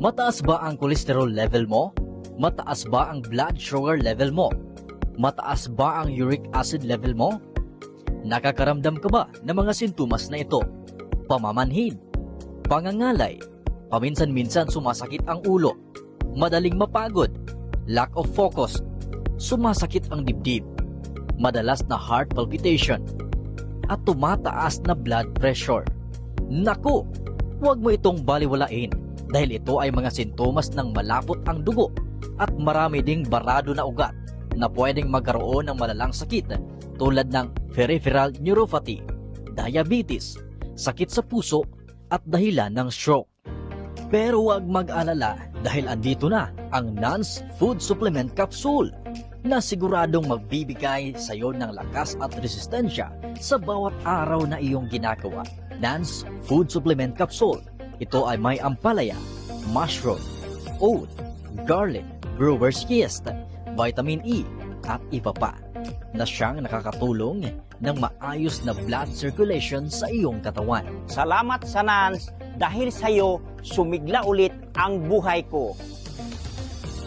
Mataas ba ang cholesterol level mo? Mataas ba ang blood sugar level mo? Mataas ba ang uric acid level mo? Nakakaramdam ka ba ng mga sintomas na ito? Pamamanhid, pangangalay, paminsan-minsan sumasakit ang ulo, madaling mapagod, lack of focus, sumasakit ang dibdib, madalas na heart palpitation, at tumataas na blood pressure. Naku, huwag mo itong baliwalain. dahil ito ay mga sintomas ng malapot ang dugo at marami ding barado na ugat na pwedeng magkaroon ng malalang sakit tulad ng peripheral neuropathy, diabetes, sakit sa puso at dahilan ng stroke. Pero huwag mag-alala dahil andito na ang NANS Food Supplement Capsule na siguradong magbibigay sa iyo ng lakas at resistensya sa bawat araw na iyong ginagawa. NANS Food Supplement Capsule. Ito ay may ampalaya, mushroom, oat, garlic, brewer's yeast, vitamin E at iba pa na siyang nakakatulong ng maayos na blood circulation sa iyong katawan. Salamat sa NANS dahil sa iyo sumigla ulit ang buhay ko.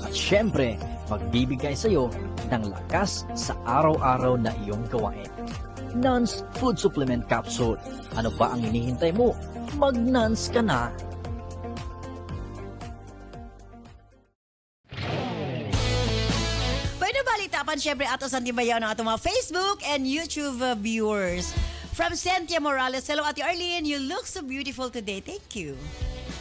At syempre, magbibigay sa iyo ng lakas sa araw-araw na iyong gawain. NANS Food Supplement Capsule. Ano pa ang hinihintay mo? Mag-NANS ka na! Pwede balitapan syempre ato sa Timbayaw ng atong mga Facebook and YouTube viewers. From Cynthia Morales, hello Ate Arlene, you look so beautiful today. Thank you.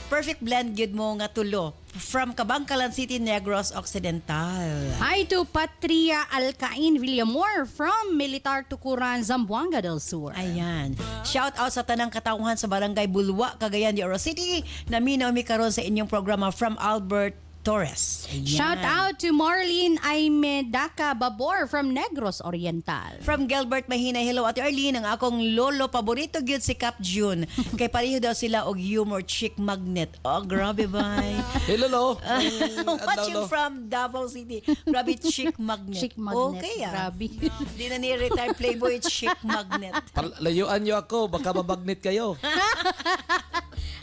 Perfect blend gyud mo nga tulo. From Cabangcalan City, Negros Occidental. Hi to Patria Alcain Villamor from Militar Tucuran, Zamboanga del Sur. Ayan. Shout out sa tanang katauhan sa Barangay Bulwa, Cagayan de Oro City. Naminaw mi karon sa inyong programa from Albert Torres. Ayan. Shout out to Marlene Aimedaka Babor from Negros Oriental. From Gilbert Mahina, hello Ate Arlene, ang akong lolo paborito gyud si Cap June. Kay pareho daw sila og humor chick magnet. Oh, grabe bay. Hey, Lolo. Watching from Davao City. Grabe chick magnet. Chick magnet. Okay ah. Grabe. Di na ni-retire playboy chick magnet. Layuan nyo ako, baka mabagnet kayo.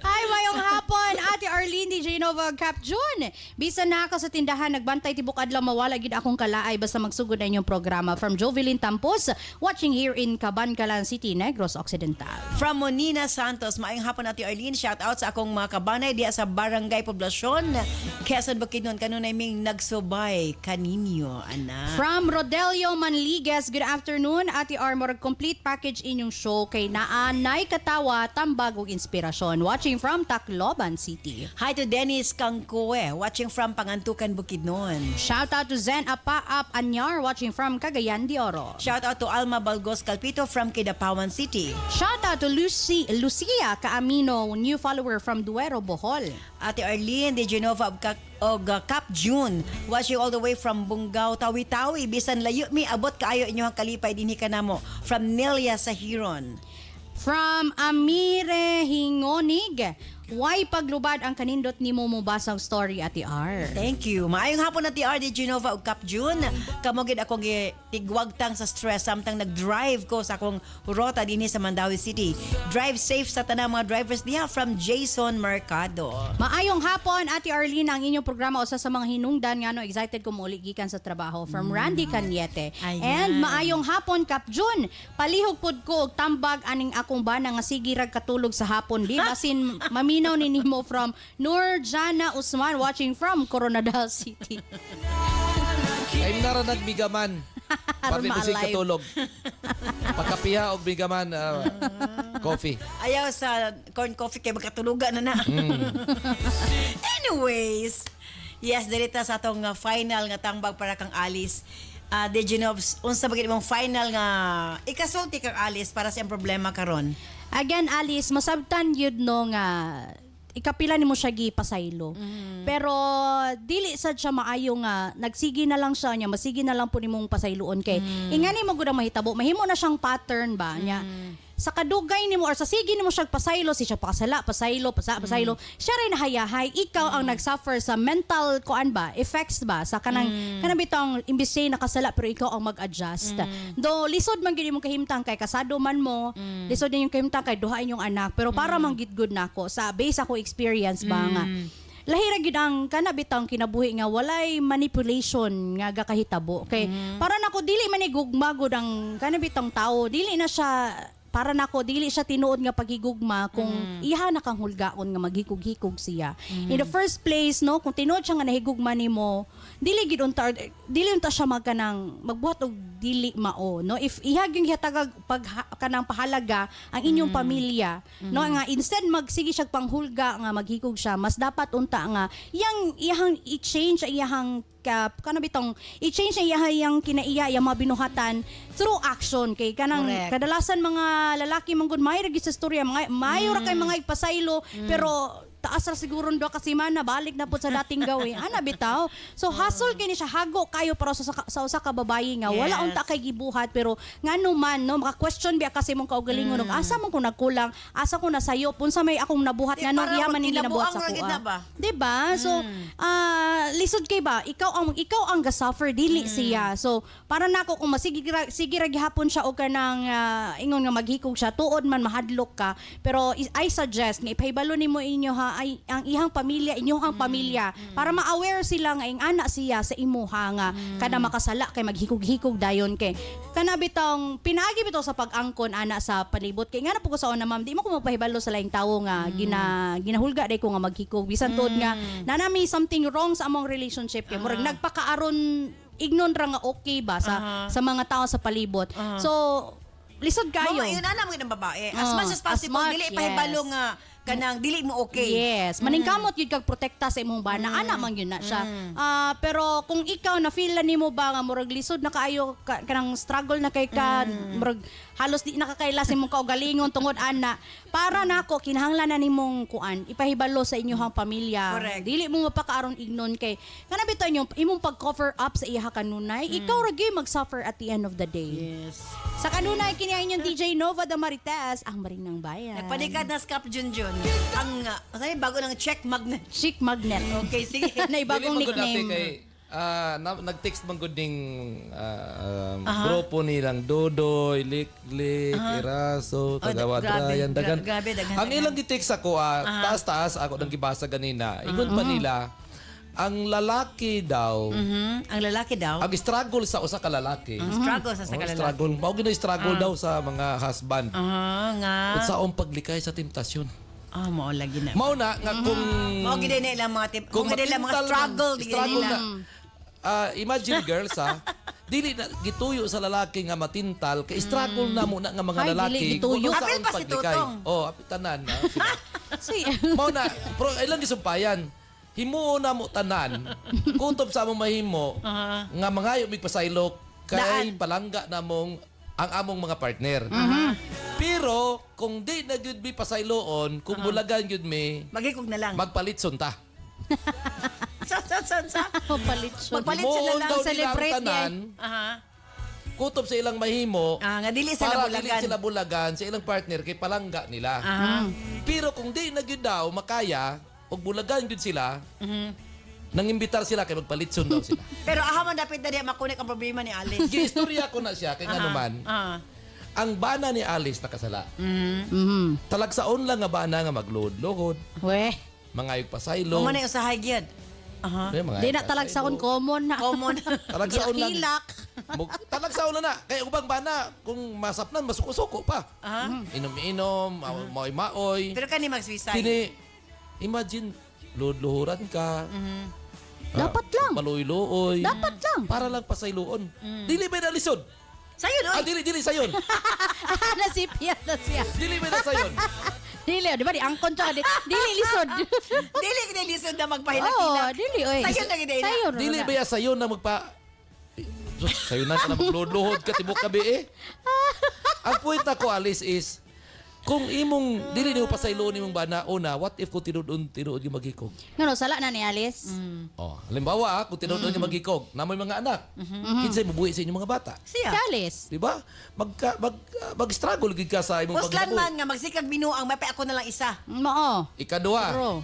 Hi, mayong hapon, Ate Arlene DJ Nova Cap June. Bisa na ako sa tindahan, nagbantay tibok adlaw mawala gid akong kalaay basta magsugod na inyong programa. From Jovelyn Tampos, watching here in Cabangcalan City, Negros Occidental. From Monina Santos, maayong hapon Ate Arlene, shout out sa akong mga kabanay diya sa Barangay Poblasyon, Quezon, Bukidnon, kanunay ming nagsubay kaninyo, ana. From Rodelio Manliguez, good afternoon. Ate Armor, complete package inyong show kay naanay katawa, tambag ug inspirasyon. Watching from Tacloban City. Hi to Dennis Kangkue, watching from Pangantukan, Bukidnon. Shout out to Zen Apaap Anyar, watching from Cagayan de Oro. Shout out to Alma Balgos Calpito from Kidapawan City. Shout out to Lucia Caamino, new follower from Duero, Bohol. Ate Arlene de Genova og Cap June, watching all the way from Bungaw, Tawi-Tawi. Bisan layo mi abot kaayo inyong kalipay dinhi kanamo. From Nelia Sahiron. From Amire Hingonig, why paglubad ang kanindot nimo mo basang story Ate R? Thank you. Maayong hapon Ate R de Genova ug Cap June. Kamo gid akong tigwagtang sa stress samtang nag-drive ko sa akong rota dinhi sa Mandawi City. Drive safe sa tanang mga drivers diha from Jason Mercado. Maayong hapon Ate Arlene, ang inyong programa usa sa mga hinungdan ngano excited ko muli gikan sa trabaho from Randy Caniete. Ayan. And maayong hapon Cap June, palihog pud ko og tambag aning akong bana nga sige rag katulog sa hapon di basin maminaw ni nimo from Nurjana Usman, watching from Coronadal City. Ay nara nagbigaman. Parli ko si katulog. Pagkapiha og bigaman coffee. Ayaw sa corn coffee kay magkatulugan na. Anyways, yes, dalita sa atong final nga tambag para kang Alice. De Genovs, unsa ba gid imong final nga ikasulti kang Alice para sa iyang problema karon? Again, Alice, masabtan yun no nga ikapila ni mo siya gipasaylo. Pero dili sad siya maayo nga nagsigi na lang siya nya, masigi na lang po nimong pasayloon kay ingani mo gud ang mahitabo, mahimo na siyang pattern ba nya. Sa kadugay nimo or sa sige nimo siya pasaylo, si siya pakasala, pasaylo, pasaylo. Siya rin hayahay, ikaw ang nagsuffer sa mental kuan ba, effects ba sa kanang bitong imbis say nakasala pero ikaw ang mag-adjust. Do lisod man gid imong kahimtang kay kasado man mo, lisod din yung kahimtang kay duha inyong anak, pero para man gid good nako sa base ako experience ba nga. Lahira gid ang kana bitang kinabuhi nga walay manipulation nga gakahitabo. Kay para nako dili man igugmagod ang kana bitang tao, dili na siya para nako dili siya tinuod nga paghigugma kung iha na kang hulgaon nga maghikog-hikog siya. In the first place, no, kung tinuod siya nga nahigugma nimo, dili unta siya magbuhat og dili mao, no. If iha gyud gihatag kanang pahalaga ang inyong pamilya, no, nga instead magsige siya panghulga nga maghikog siya, mas dapat unta nga iyang i-change iyang kanabitong i-change iyang kinaiya yung mga binuhatan through action kay kanang kadalasan mga lalaki manggod may ragi sa storya mga mayo ra kay mga ipasaylo pero taas ra siguro do kasi man balik na po sa dating gawin ana bitaw so hustle kini siya hago kayo para sa usa ka babaye nga wala unta kay gibuhat pero ngano man no maka question biya kasi mong kaugalingon asa man ko nagkulang asa ko nasayo unsa may akong nabuhat ngano yaman hindi nabuhat sa kuha diba so lisod kay ba ikaw ang ga-suffer dili siya so para nako kung sige ra gihapon siya og kanang ingon nga maghikog siya tuod man mahadlok ka pero I suggest nga ipahibalo nimo inyo ha ay ang ihang pamilya inyong pamilya para ma-aware sila nga ing anak siya sa imuha nga kada makasala kay maghikog-hikog dayon kay kana bitong pinaagi bitaw sa pag-angkon ana sa palibot kay nga na po ko sa una ma'am di mo ko magpahibalo sa laing tawo nga ginahulga day ko nga maghikog bisan tuod nga nanami something wrong sa among relationship kay murag nagpakaaron ignon ra nga okay ba sa mga tao sa palibot so lisod kayo yun ana mo ng babae as much as possible dili pahibalo nga kanang dili mo okay. Yes, maningkamot yun kag protekta sa imong bana. Ana man yun na siya. Pero kung ikaw na feel na nimo ba nga murag lisod na kaayo kanang struggle na kay ka murag halos di nakakailas imong kaugalingon tungod ana para nako kinahanglan na nimong kuan ipahibalo sa inyong pamilya. Correct. Dili mo mapakaaron ignon kay kana bitaw imong pag-cover up sa iya kanunay ikaw ra gyud mag-suffer at the end of the day. Yes. Sa kanunay kini ang inyong DJ Nova Damarites ang Marinang Bayan. Nagpadikad na Scap Junjun. Ang bago ng check magnet. Chick magnet. Okay, sige. Na ibagong nickname. Nag-text man gud ning grupo nilang Dodoy, Liklik, Iraso, Tagawadra, yan dagan. Ang ilang gi-text ako taas-taas ako nang gibasa ganina. Ingon pa nila ang lalaki daw. Ang lalaki daw. Ang struggle sa usa ka lalaki. Struggle sa lalaki. Struggle. Mao gina struggle daw sa mga husband. Nga. Unsaon paglikay sa temptasyon. Mao lagi na. Mao na nga kung mao gid nila mga kung nila mga struggle nila. Imagine girls dili na gituyo sa lalaki nga matintal kay struggle na mo na nga mga lalaki gituyo. Apil pa si Tutong. apil tanan na. Mao na pro ilang gisumpayan. Himuon na mo tanan kutob sa among mahimo nga mangayo mig pasaylo kay palangga namong ang among mga partner. Pero kung di na gyud mi pasayloon, kung bulagan gyud mi, maghikog na lang. magpalitson ta. Magpalit sila lang celebrate Kutob sa ilang mahimo nga dili para sila bulagan. dili sila bulagan sa ilang partner kay palangga nila. Pero kung di na gyud daw makaya og bulagan gyud sila, nangimbitar sila kay magpalitson daw sila. Pero man dapat na diya makunik ang problema ni Alice. Giistorya ko na siya kay nganuman. Ang bana ni Alice nakasala. Talagsaon lang nga bana nga magluhod-luhod. Weh. Mangayog pasaylo. Kung manay usahay gyud. Di na talagsaon common na. Common. Talagsaon lang. Hilak. Talagsaon na. Kaya ubang bana, kung masapnan, masuko-suko pa. Inom-inom, maoy-maoy. Pero kani mag-suicide. Imagine, luhod-luhuran ka. Dapat lang. Maluy-luoy. Dapat lang. Para lang pasayloon. Dili ba na lisod? Sayon, oy. Dili sayon. Nasipiyat na siya. Dili ba na sayon? Dili, di ba? Di angkon siya. Dili lisod. Dili kini lisod na magpahilak-hilak. Dili, oy. Sayon na gid Sayon. Dili ba ya sayon na magpa... Sayon na ka na magluhod ka, tibok ka be Ang point na ko, Alice, is kung imong dili niyo pasayloon imong bana una, what if kung tinuod yung maghikog? Ngano sala na ni Alice? Halimbawa, kung tinuod yung maghikog, namoy mga anak. Kinsay mabuhi sa inyong mga bata. Si Alice. Di ba? Mag-struggle gid ka sa imong Puslan man nga magsikag binuang may ako na lang isa. Mao. Ikaduha. Bro.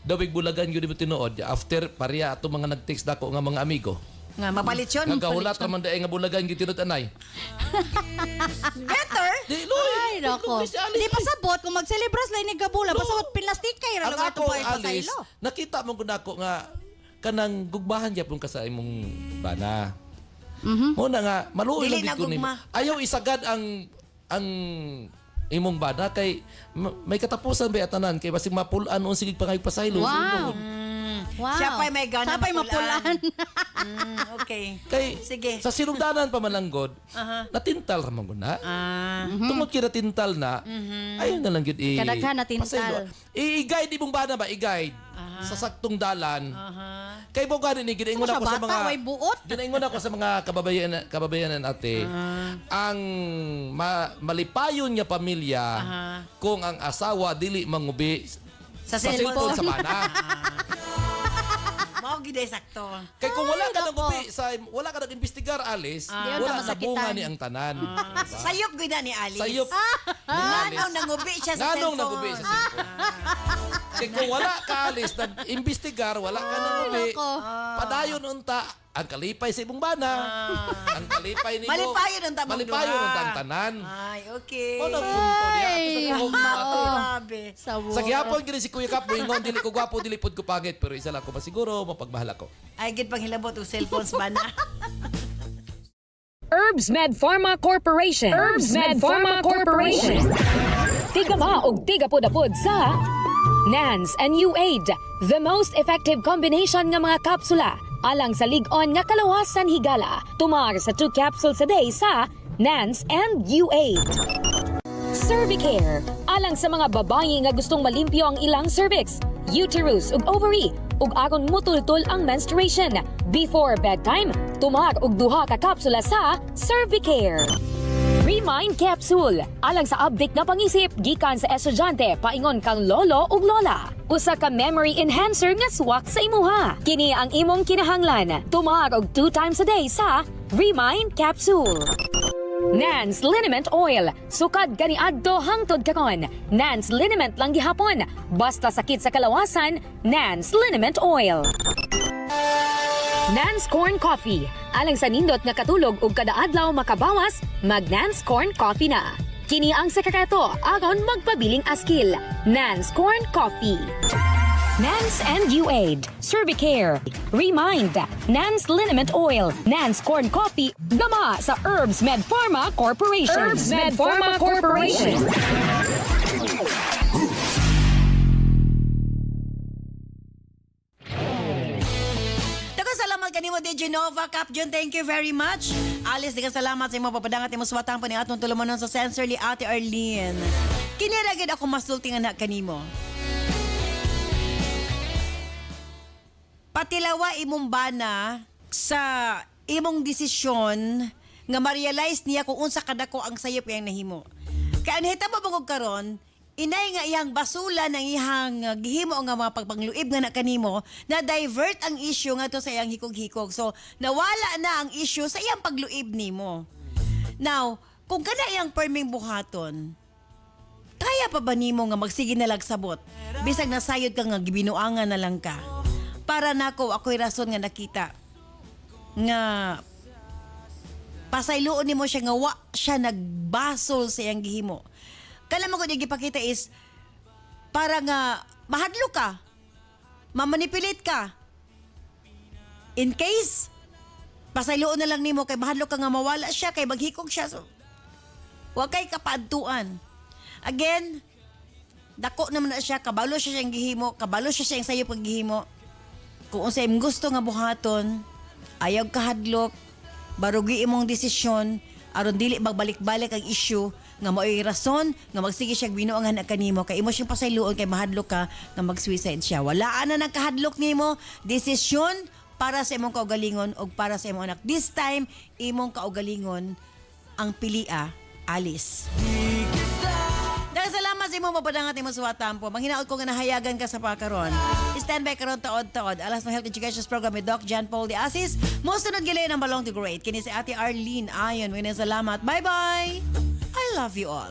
Dawig bulagan gyud mo tinuod after pareha ato mga nag-text dako nga mga amigo. Nga mapalit yun. Nagahulat raman daay nga bulagan gyud tinuod anay. Better. Ay, nako. Di pasabot kung mag-celebrate lang ni Gabula. Pasabot pinlastikay. Ang ako, Alice, nakita mo gud ako nga kanang gugbahan gyapon ka sa imong bana. Muna nga, maluoy Dili lang na gid ko nimo. gugma. Ayaw isagad ang ang imong bana kay may katapusan ba tanan kay basig mapulan on sige pangay pasaylo. Wow. Wow. Siya pa'y may gana Siya pa'y mapulaan. Okay. Kay Sige. sa sinugdanan pa malanggod, natintal ra man gud na. Tungod kay natintal na, ayun na lang gyud Kadaghan natintal. pasaylo. I-guide imong bana ba i-guide sa saktong dalan. Kay mo gani ni ginaingon Ano ako siya, sa mga bata, way buot? ginaingon ako sa mga kababayan ate. Ang malipayon nga pamilya kung ang asawa dili mangubi Sa sa cellphone. cellphone sa bana. Mao gid ay sakto. Kay kung wala ka nang wala ka nag-investigar alis, Di wala na na bunga masakitan. ni ang tanan. Sayop gid ni Alice. Sayop ni Alice. Nganong nangubi siya sa Nganong cellphone. nagubi sa cellphone? Kaya kung wala ka alis, nag-investigar, wala ka nagubi, nako. padayon unta, ang kalipay sa ibong bana. Ang kalipay ni mo. Malipayon unta mong Malipayon duha. unta ang tanan. Ay, okay. Ano punto niya? Sa tuhog na ato. Grabe. Sa gihapon gini si Kuya Kap, ingon dili ko gwapo, dili pud ko pangit, pero isa lang ko masiguro, mapagmahal ako. Ay, gid pang hilabot og cellphones ba na? Herbs Med Pharma Corporation. Herbs Med Pharma Corporation. Tigama og tigapod-apod sa NANS and U8, the most effective combination nga mga kapsula alang sa lig-on nga kalawasan higala. Tumar sa 2 capsules a day sa NANS and U8. Cervicare, alang sa mga babayi nga gustong malimpyo ang ilang cervix, uterus ug ovary, ug aron mutultol ang menstruation. Before bedtime, tumar og 2 ka kapsula sa Cervicare. Remind Capsule, alang sa update na pangisip gikan sa estudyante paingon kang lolo ug lola. Usa ka memory enhancer nga swak sa imuha. Kini ang imong kinahanglan. Tumar og 2 times a day sa Remind Capsule. Nance Liniment Oil. Sukad kaniadto hangtod karon. Nance Liniment lang gihapon. Basta sakit sa kalawasan, Nance Liniment Oil. Nance Corn Coffee. Alang sa nindot nga katulog ug kada adlaw makabawas, mag Nance Corn Coffee na. Kini ang sekreto aron magpabiling askil. Nance Corn Coffee. Nance and U8, Cervicare, Remind, Nance Liniment Oil, Nance Corn Coffee, gama sa Herbs Med Pharma Corporation. Herbs Med Pharma Corporation. Salamat kanimo di Genova Capjon, thank you very much. Alice, di ka salamat sa imo papadangat imo suwatang pa ni atong tulumanon sa sensorly Ate Arlene. Kinira gid ako masulti nga na kanimo. Patilawa imong bana sa imong desisyon nga ma-realize niya kung unsa kadako ang sayop yang nahimo. Kaya nahitabo bangog karon, inay nga iyang basula ng ihang gihimo nga mga pagpangluib nga na kanimo na divert ang issue nga to sa iyang hikog-hikog. So, nawala na ang issue sa iyang pagluib nimo. Now, kung kana iyang perming buhaton, kaya pa ba nimo nga magsige na lagsabot? Bisag nasayod ka nga gibinuangan na lang ka. Para nako ako'y rason nga nakita nga pasayloon nimo siya nga wa siya nagbasol sa iyang gihimo. Kala mo ko yung ipakita is para nga mahadlo ka, mamanipulate ka. In case, pasayloon na lang nimo kay mahadlo ka nga mawala siya, kay maghikog siya. So, huwag kay kapaadtuan. Again, dako naman na siya, kabalo siya siyang gihimo, kabalo siya siyang sayo pag gihimo. Kung unsa imong gusto nga buhaton, ayaw kahadlok, barugi imong desisyon, aron dili magbalik-balik ang issue, nga mao'y rason nga magsige siya binuangan na kanimo kay imo siyang pasayloon kay mahadlok ka nga mag-suicide siya. Wala na nagkahadlok nimo, desisyon para sa imong kaugalingon o para sa imong anak. This time, imong kaugalingon ang pilia, Alice. Dahil salamat sa imong mapadangat imong suwatan po. Manghinaot ko nga nahayagan ka sa pakaron. Stand by karon taod-taod. Alas ng Health Education Program with Doc John Paul de Asis. Mosunod gilay ng Balong to Great. Kini si Ate Arlene Ayon. Salamat. Bye-bye! I love you all.